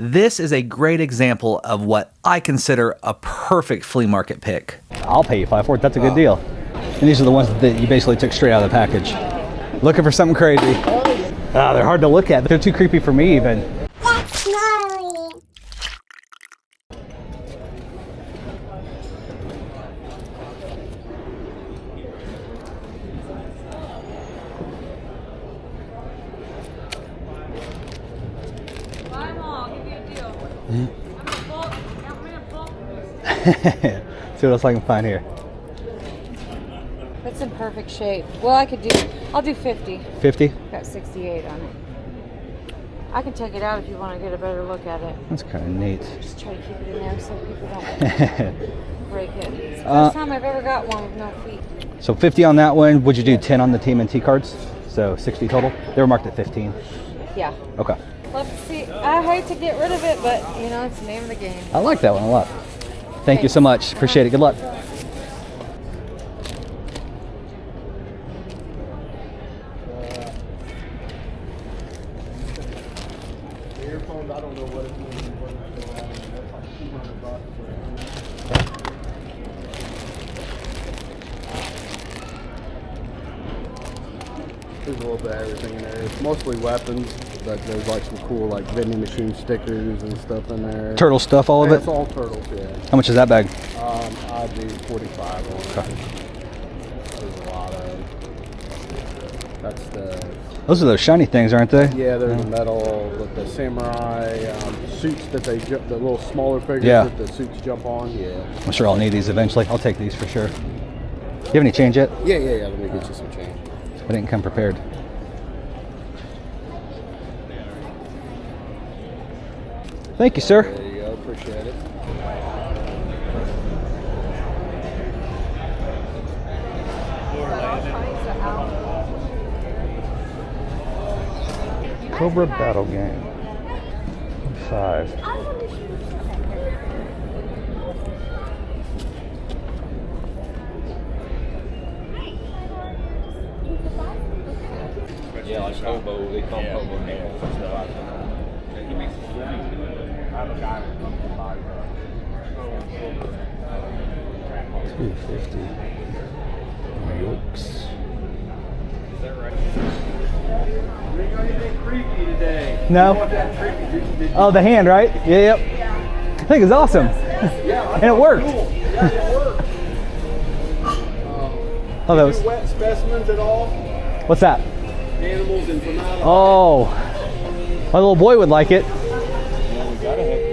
This is a great example of what I consider a perfect flea market pick. I'll pay you $5 for it. That's a good deal. And these are the ones that you basically took straight out of the package. Looking for something crazy. They're hard to look at. They're too creepy for me even. That's gnarly. See what else I can find here. That's in perfect shape. Well, I'll do 50. 50? Got 68 on it. I can take it out if you want to get a better look at it. That's kind of neat. Just try to keep it in there so people don't break it. It's the first time I've ever got one with no feet. So 50 on that one. Would you do 10 on the TMNT cards? So 60 total? They were marked at 15. Yeah. Okay. Let's see. I hate to get rid of it, but you know, it's the name of the game. I like that one a lot. Thank you so much. Appreciate it. Good luck. I don't know what it means. That's like $200. There's a little bit of everything in there. It's mostly weapons, but there's like some cool like vending machine stickers and stuff in there. Turtle stuff, all of it? It's all turtles, yeah. How much is that bag? I do 45 on it. Okay. There's a lot of. That's the. Those are those shiny things, aren't they? Yeah, they're the metal with the samurai suits that they jump, the little smaller figures that the suits jump on. Yeah. I'm sure I'll need these eventually. I'll take these for sure. You have any change yet? Yeah. Let me get you some change. I didn't come prepared. Thank you, sir. There you go. Appreciate it. Cobra Battle Game. 5. Yeah, like hobo, they call them hobo nails and stuff like that. $250. Yokes. Is that right? You ain't got anything creepy today. No. You want that creepy? Oh, the hand, right? Yeah, yep. I think it's awesome. Yeah, And it worked. cool. Yeah, it worked. Oh, that was. Wet specimens at all? What's that? Animals and phenomena. Oh, my little boy would like it. Yeah, we gotta have them.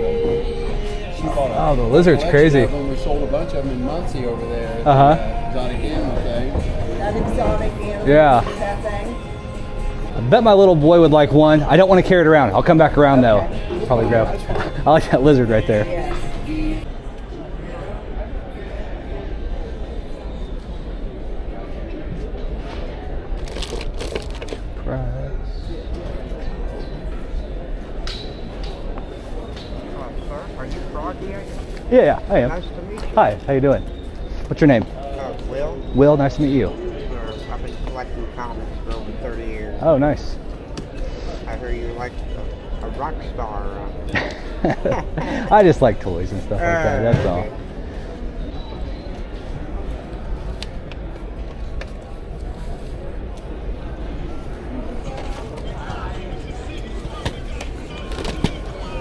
Oh, the lizard's crazy. We sold a bunch of them in Muncie over there. Exotic animal thing. That exotic animal. Yeah. That thing. I bet my little boy would like one. I don't want to carry it around. I'll come back around though. Probably grab. I like that lizard right there. Yes. Are you Froggy? Yeah, I am. Nice to meet you. Hi, how you doing? What's your name? Will. Will, nice to meet you. I've been collecting comics for over 30 years. Oh, nice. I hear you like a rock star. I just like toys and stuff like that, that's all.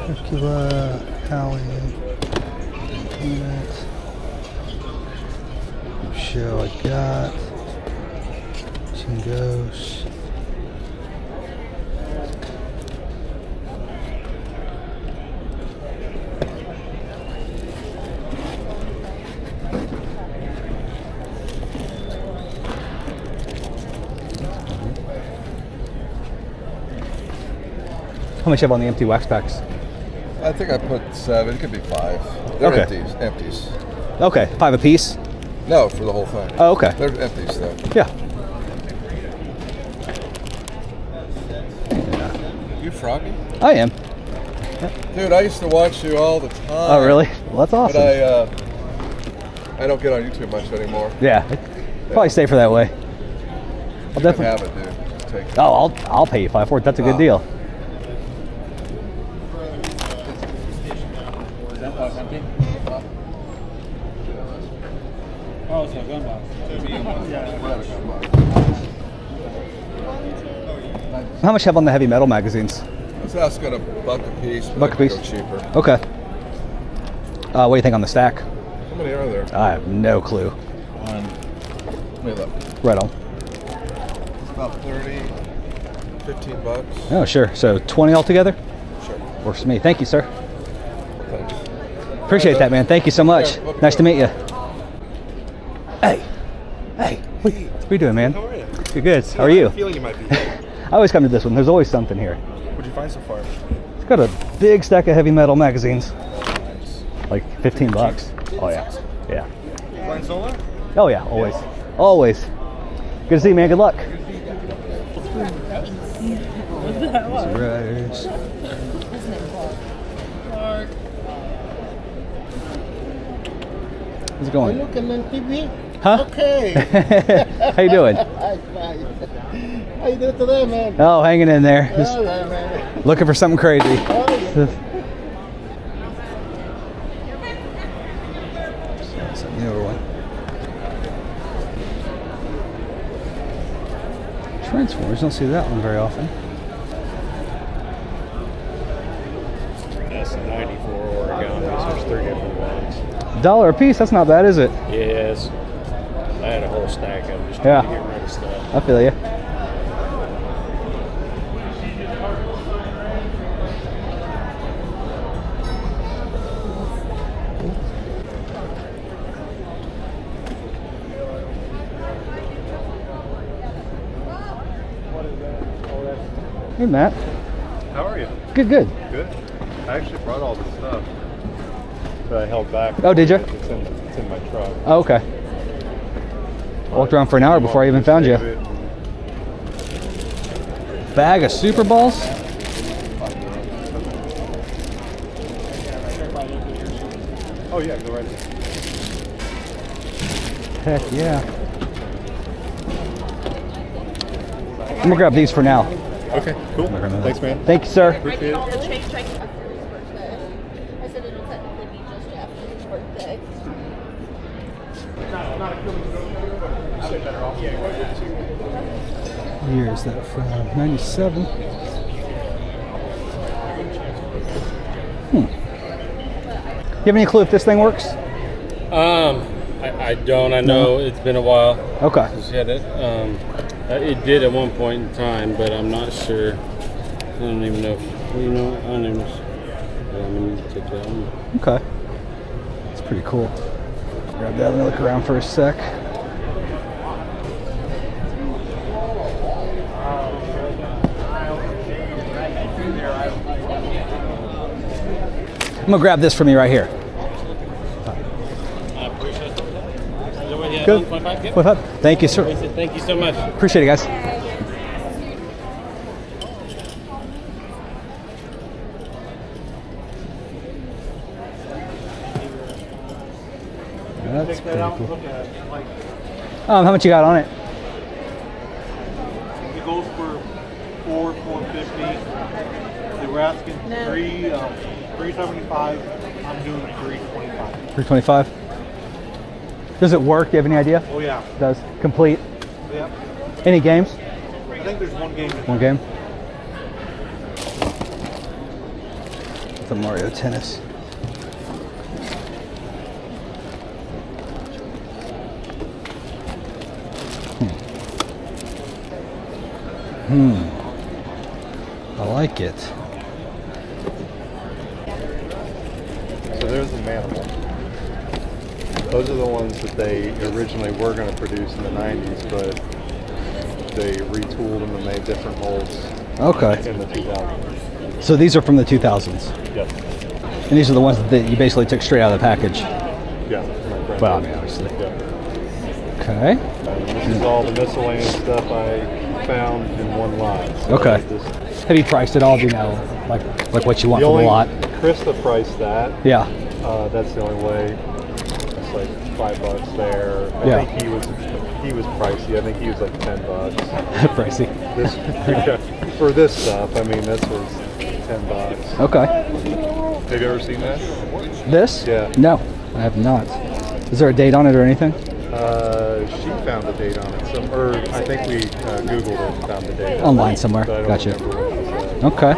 Hercula, Howie, Peanut, Shell I got, Chingos. How much you have on the empty wax packs? I think I put 7. It could be 5. They're Okay. empties. Okay, 5 apiece? No, for the whole thing. Oh, okay. They're empties though. Yeah. You Froggy? I am. Dude, I used to watch you all the time. Oh, really? Well, that's awesome. But I don't get on YouTube much anymore. Yeah, probably safer that way. You can have it, dude. Just take it. Oh, I'll pay you $5 for it. That's a good deal. Oh, it's a gun box. How much have on the heavy metal magazines? I was asking $1 a piece. but Buck a I could piece? go cheaper. Okay. What do you think on the stack? How many are there? I have no clue. Let me look. Right on. It's about 30, 15 bucks. Oh, sure. So 20 altogether? Sure. Works for me. Thank you, sir. Thanks. Appreciate that, man. Thank you so much. Yeah, Nice to meet you. Hey. Hey. What are you doing, man? How are you? Good, good. How are you? Feeling you might be. I always come to this one. There's always something here. What'd you find so far? It's got a big stack of heavy metal magazines. Like 15 bucks. Oh, yeah. Yeah. Flying solo? Oh, yeah. Always. Always. Good to see you, man. Good luck. How's it going? Looking on TV? Huh? Okay. How you doing? How you doing today, man? Oh, hanging in there. Just All right, man. looking for something crazy. Oh, yeah. The other one. Transformers, don't see that one very often. That's a 94 origamis. There's 3 different ones. $1 a piece, that's not bad, is it? Yes. I had a whole stack of them just Yeah. trying to get rid of stuff. I feel you. Hey, Matt. How are you? Good, good. Good. I actually brought all this stuff that I held back. Oh, did you? It's in my truck. Oh, okay. I walked around for an hour before I even found you. Bag of Super Balls? Oh yeah, go right there. Heck yeah. I'm gonna grab these for now. Okay, cool. Thanks, man. Thank you, sir. Appreciate it. I said it'll technically be just after his birthday. Year is that from? 97. You have any clue if this thing works? I don't. I know it's been a while Okay. since you had it. It did at one point in time, but I'm not sure. I don't even know. If, you know, I don't even know. I'm gonna take that one. Okay. It's pretty cool. Grab that and look around for a sec. I'm gonna grab this for me right here. I appreciate it. Is that what you have? Good. 1.5? Yep. What's up? Thank you, sir. Thank you so much. Appreciate it, guys. That's pretty cool. How much you got on it? It goes for $450. They were asking $375. I'm doing $325. 325. Does it work? Do you have any idea? Oh yeah. It does. Complete. Yep. Any games? I think there's one game. One game. The Mario Tennis. I like it. So there's the Manimal. Those are the ones that they originally were going to produce in the 90s, but they retooled them and made different molds Okay. in the 2000s. So these are from the 2000s. Yes. And these are the ones that you basically took straight out of the package. Yeah. My friend Well, I did. mean, obviously. Yeah. Okay. This is all the miscellaneous stuff I found in one lot. So Okay. this- Have you priced it all? Do you know, like what you want The for the only lot? Krista priced that. Yeah. That's the only way. It's like $5 there. I Yeah. think he was pricey. I think he was like $10. Pricey. This for this stuff. I mean, this was $10. Okay. Have you ever seen that? This? Yeah. No, I have not. Is there a date on it or anything? She found a date on it. Or I think we Googled it and found the date. Online somewhere. But I don't Gotcha. remember what it said. Okay.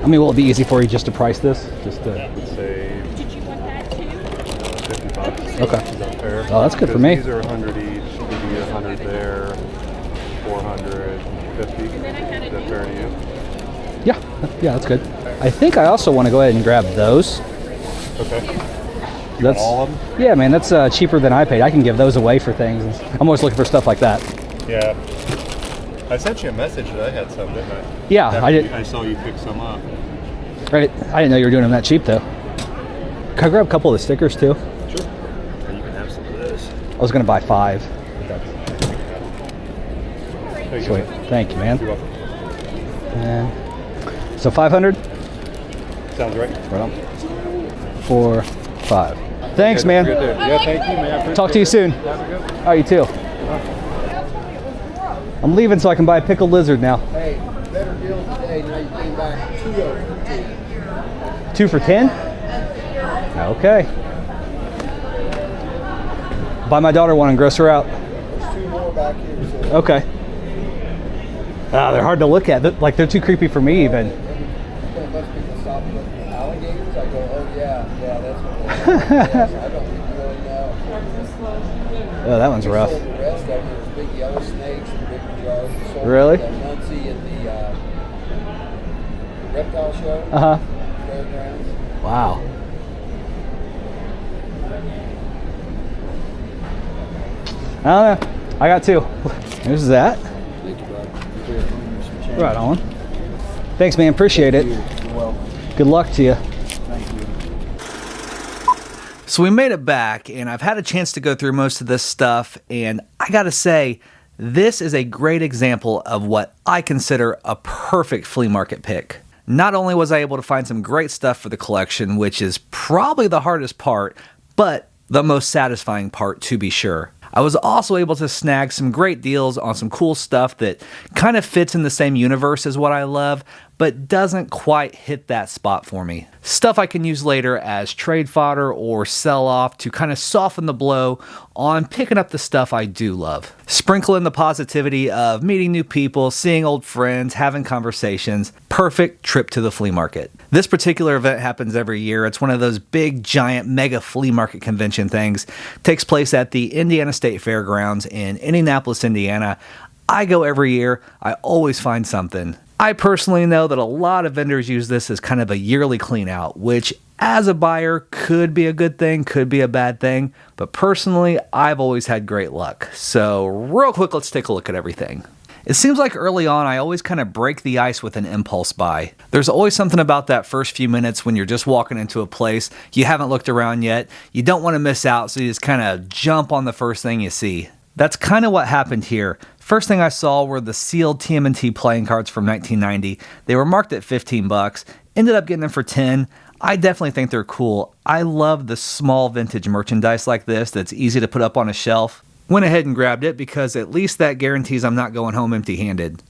I mean, will it be easy for you just to price this? Just to... I would say $50. Okay. Is that fair? Oh, that's good for me. These are 100 each. Would be 100 there, 450. Is that fair to you? Yeah, that's good. I think I also want to go ahead and grab those. Okay. That's all of them? Yeah, man, that's cheaper than I paid. I can give those away for things. I'm always looking for stuff like that. Yeah. I sent you a message that I had some, didn't I? Yeah, I did. I saw you pick some up. Right. I didn't know you were doing them that cheap, though. Can I grab a couple of the stickers, too? Sure. You can have some of this. I was going to buy 5. Sweet. Thank you, man. You're welcome. And so 500? Sounds right. Right on. 4, 5. Thanks, man. Good day. Yeah, thank you, man. Talk to you soon. Have a good one. Oh, you too. I'm leaving so I can buy a pickled lizard now. Hey, better deal today. Now you came back 2 over 2 for 10? Okay. Buy my daughter one and gross her out. There's 2 more back here. So Okay. They're hard to look at. They're too creepy for me even. most people stop and look at the alligators. I go, oh yeah, that's what they are. Yes, I don't really know. Oh, that one's rough. The rest of them, there's big yellow snakes and big jars. We sold Really? The Muncie at the reptile show. Uh-huh. Fairgrounds. Wow. I don't know. I got 2. There's that. Thank you, bud. Right on. Thanks, man. Appreciate it. You're welcome. Good luck to you. Thank you. So we made it back, and I've had a chance to go through most of this stuff, and I gotta say, this is a great example of what I consider a perfect flea market pick. Not only was I able to find some great stuff for the collection, which is probably the hardest part, but the most satisfying part to be sure. I was also able to snag some great deals on some cool stuff that kind of fits in the same universe as what I love, but doesn't quite hit that spot for me. Stuff I can use later as trade fodder or sell off to kind of soften the blow on picking up the stuff I do love. Sprinkle in the positivity of meeting new people, seeing old friends, having conversations. Perfect trip to the flea market. This particular event happens every year. It's one of those big, giant, mega flea market convention things. Takes place at the Indiana State Fairgrounds in Indianapolis, Indiana. I go every year. I always find something. I personally know that a lot of vendors use this as kind of a yearly clean out, which as a buyer could be a good thing, could be a bad thing, but personally, I've always had great luck. So real quick, let's take a look at everything. It seems like early on, I always kind of break the ice with an impulse buy. There's always something about that first few minutes when you're just walking into a place, you haven't looked around yet, you don't want to miss out, so you just kind of jump on the first thing you see. That's kind of what happened here. First thing I saw were the sealed TMNT playing cards from 1990. They were marked at 15 bucks. Ended up getting them for 10. I definitely think they're cool. I love the small vintage merchandise like this that's easy to put up on a shelf. Went ahead and grabbed it because at least that guarantees I'm not going home empty-handed.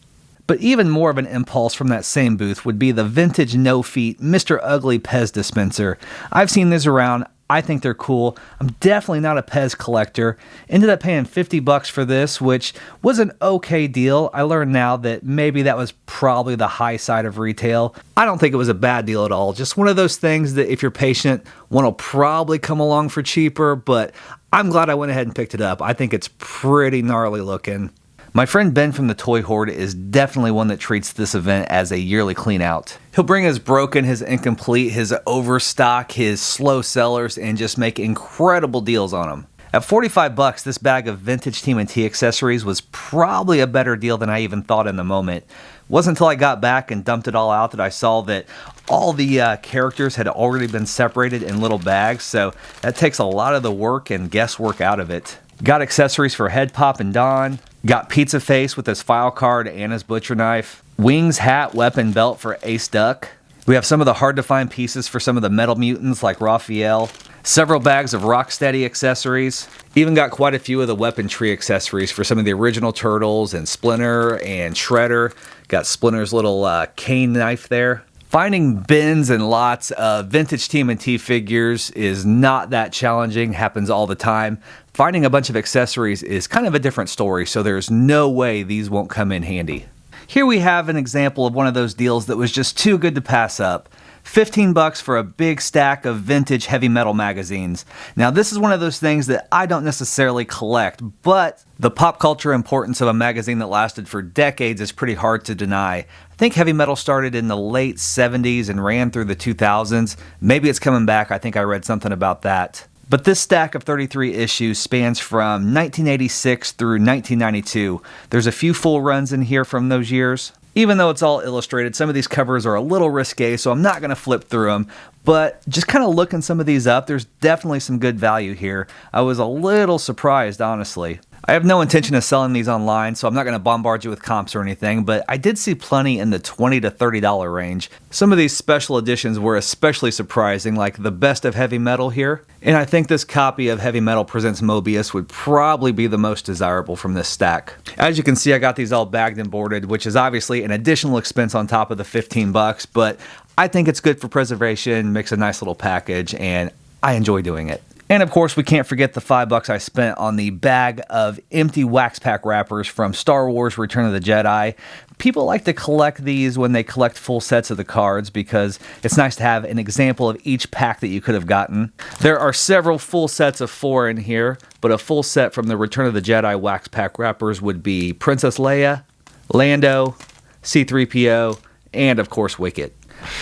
But even more of an impulse from that same booth would be the vintage no-feet Mr. Ugly Pez dispenser. I've seen these around. I think they're cool. I'm definitely not a Pez collector. Ended up paying 50 bucks for this, which was an okay deal. I learned now that maybe that was probably the high side of retail. I don't think it was a bad deal at all. Just one of those things that if you're patient, one will probably come along for cheaper, but I'm glad I went ahead and picked it up. I think it's pretty gnarly looking. My friend Ben from the Toy Horde is definitely one that treats this event as a yearly clean out. He'll bring his broken, his incomplete, his overstock, his slow sellers, and just make incredible deals on them. At 45 bucks, this bag of vintage TMNT accessories was probably a better deal than I even thought in the moment. It wasn't until I got back and dumped it all out that I saw that all the characters had already been separated in little bags, so that takes a lot of the work and guesswork out of it. Got accessories for Head Pop and Don. Got Pizza Face with his file card and his butcher knife. Wings, hat, weapon, belt for Ace Duck. We have some of the hard to find pieces for some of the metal mutants like Raphael. Several bags of Rocksteady accessories. Even got quite a few of the weapon tree accessories for some of the original Turtles and Splinter and Shredder. Got Splinter's little cane knife there. Finding bins and lots of vintage TMNT figures is not that challenging, happens all the time. Finding a bunch of accessories is kind of a different story, so there's no way these won't come in handy. Here we have an example of one of those deals that was just too good to pass up. 15 bucks for a big stack of vintage heavy metal magazines. Now this is one of those things that I don't necessarily collect, but the pop culture importance of a magazine that lasted for decades is pretty hard to deny. I think heavy metal started in the late 70s and ran through the 2000s. Maybe it's coming back, I think I read something about that. But this stack of 33 issues spans from 1986 through 1992. There's a few full runs in here from those years. Even though it's all illustrated, some of these covers are a little risque, so I'm not going to flip through them. But just kind of looking some of these up, there's definitely some good value here. I was a little surprised, honestly. I have no intention of selling these online, so I'm not going to bombard you with comps or anything, but I did see plenty in the $20 to $30 range. Some of these special editions were especially surprising, like the Best of Heavy Metal here, and I think this copy of Heavy Metal Presents Mobius would probably be the most desirable from this stack. As you can see, I got these all bagged and boarded, which is obviously an additional expense on top of the 15 bucks, but I think it's good for preservation, makes a nice little package, and I enjoy doing it. And of course, we can't forget the $5 I spent on the bag of empty wax pack wrappers from Star Wars Return of the Jedi. People like to collect these when they collect full sets of the cards because it's nice to have an example of each pack that you could have gotten. There are several full sets of 4 in here, but a full set from the Return of the Jedi wax pack wrappers would be Princess Leia, Lando, C-3PO, and of course Wicket.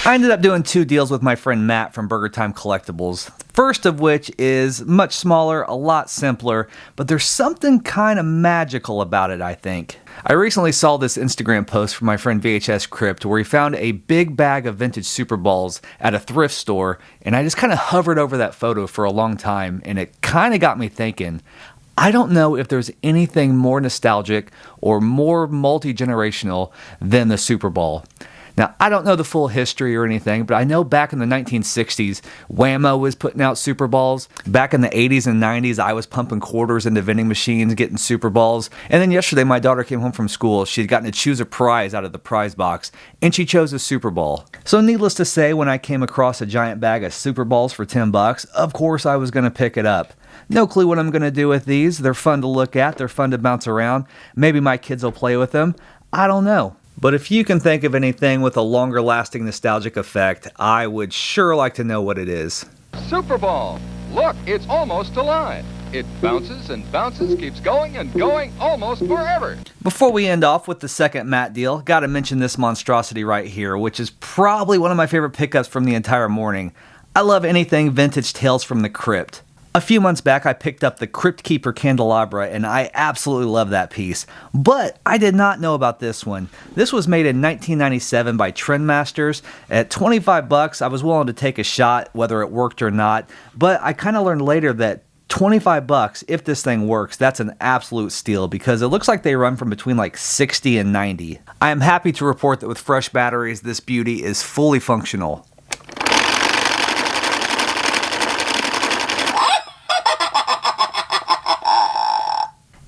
I ended up doing 2 deals with my friend Matt from Burger Time Collectibles. First of which is much smaller, a lot simpler, but there's something kind of magical about it, I think. I recently saw this Instagram post from my friend VHS Crypt where he found a big bag of vintage Super Balls at a thrift store, and I just kind of hovered over that photo for a long time, and it kind of got me thinking. I don't know if there's anything more nostalgic or more multi-generational than the Super Ball. Now, I don't know the full history or anything, but I know back in the 1960s, Whammo was putting out Super Balls. Back in the 80s and 90s, I was pumping quarters into vending machines, getting Super Balls. And then yesterday, my daughter came home from school. She had gotten to choose a prize out of the prize box, and she chose a Super Ball. So needless to say, when I came across a giant bag of Super Balls for 10 bucks, of course I was going to pick it up. No clue what I'm going to do with these. They're fun to look at. They're fun to bounce around. Maybe my kids will play with them. I don't know. But if you can think of anything with a longer lasting nostalgic effect, I would sure like to know what it is. Super Ball! Look, it's almost alive. It bounces and bounces, keeps going and going almost forever. Before we end off with the second Matt deal, gotta mention this monstrosity right here, which is probably one of my favorite pickups from the entire morning. I love anything vintage Tales from the Crypt. A few months back, I picked up the Crypt Keeper Candelabra, and I absolutely love that piece. But I did not know about this one. This was made in 1997 by Trendmasters. At 25 bucks, I was willing to take a shot, whether it worked or not. But I kind of learned later that 25 bucks, if this thing works, that's an absolute steal because it looks like they run from between like 60 and 90. I am happy to report that with fresh batteries, this beauty is fully functional.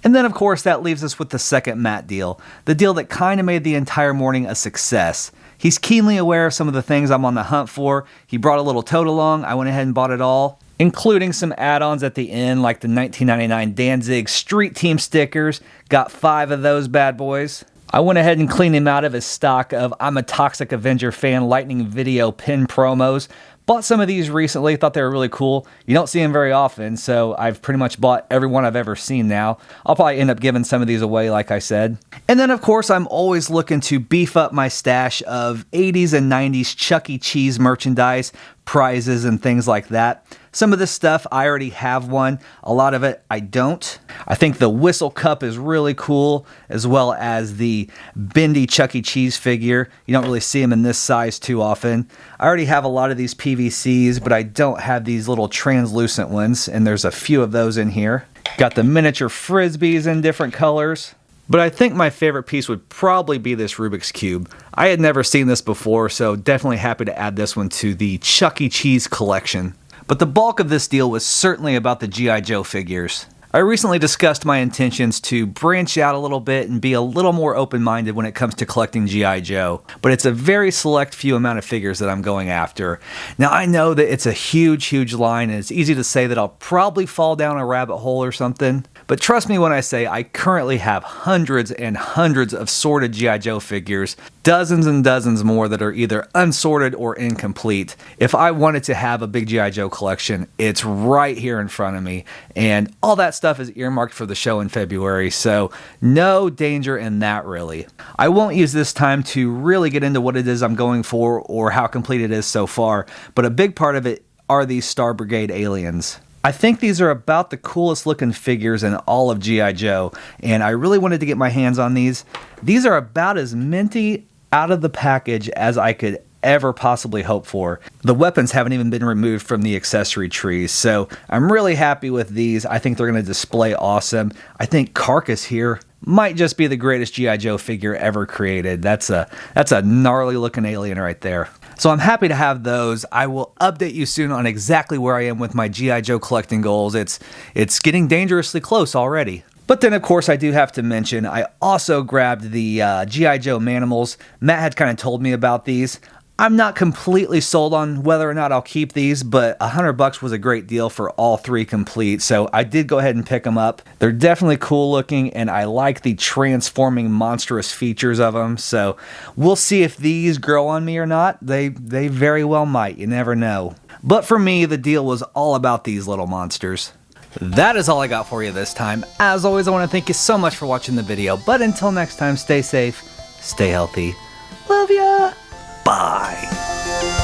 And then, of course, that leaves us with the second Matt deal. The deal that kind of made the entire morning a success. He's keenly aware of some of the things I'm on the hunt for. He brought a little tote along. I went ahead and bought it all, including some add-ons at the end, like the 1999 Danzig Street Team stickers. Got 5 of those bad boys. I went ahead and cleaned him out of his stock of I'm a Toxic Avenger fan Lightning Video pin promos. Bought some of these recently, thought they were really cool. You don't see them very often, so I've pretty much bought every one I've ever seen now. I'll probably end up giving some of these away, like I said. And then, of course, I'm always looking to beef up my stash of 80s and 90s Chuck E. Cheese merchandise, prizes, and things like that. Some of this stuff, I already have one. A lot of it, I don't. I think the Whistle Cup is really cool, as well as the bendy Chuck E. Cheese figure. You don't really see them in this size too often. I already have a lot of these PVCs, but I don't have these little translucent ones, and there's a few of those in here. Got the miniature Frisbees in different colors. But I think my favorite piece would probably be this Rubik's Cube. I had never seen this before, so definitely happy to add this one to the Chuck E. Cheese collection. But the bulk of this deal was certainly about the G.I. Joe figures. I recently discussed my intentions to branch out a little bit and be a little more open-minded when it comes to collecting G.I. Joe, but it's a very select few amount of figures that I'm going after. Now I know that it's a huge line and it's easy to say that I'll probably fall down a rabbit hole or something, but trust me when I say I currently have hundreds and hundreds of sorted G.I. Joe figures, dozens and dozens more that are either unsorted or incomplete. If I wanted to have a big G.I. Joe collection, it's right here in front of me, and all that stuff is earmarked for the show in February, so no danger in that really. I won't use this time to really get into what it is I'm going for or how complete it is so far, but a big part of it are these Star Brigade aliens. I think these are about the coolest looking figures in all of G.I. Joe, and I really wanted to get my hands on these. These are about as minty out of the package as I could ever possibly hope for. The weapons haven't even been removed from the accessory trees, so I'm really happy with these. I think they're going to display awesome. I think Carcass here might just be the greatest G.I. Joe figure ever created. That's a gnarly looking alien right there. So I'm happy to have those. I will update you soon on exactly where I am with my G.I. Joe collecting goals. It's getting dangerously close already. But then, of course, I do have to mention, I also grabbed the G.I. Joe Manimals. Matt had kind of told me about these. I'm not completely sold on whether or not I'll keep these, but $100 was a great deal for all three complete, so I did go ahead and pick them up. They're definitely cool looking, and I like the transforming monstrous features of them, so we'll see if these grow on me or not. They very well might, you never know. But for me, the deal was all about these little monsters. That is all I got for you this time. As always, I want to thank you so much for watching the video, but until next time, stay safe, stay healthy, love ya, bye.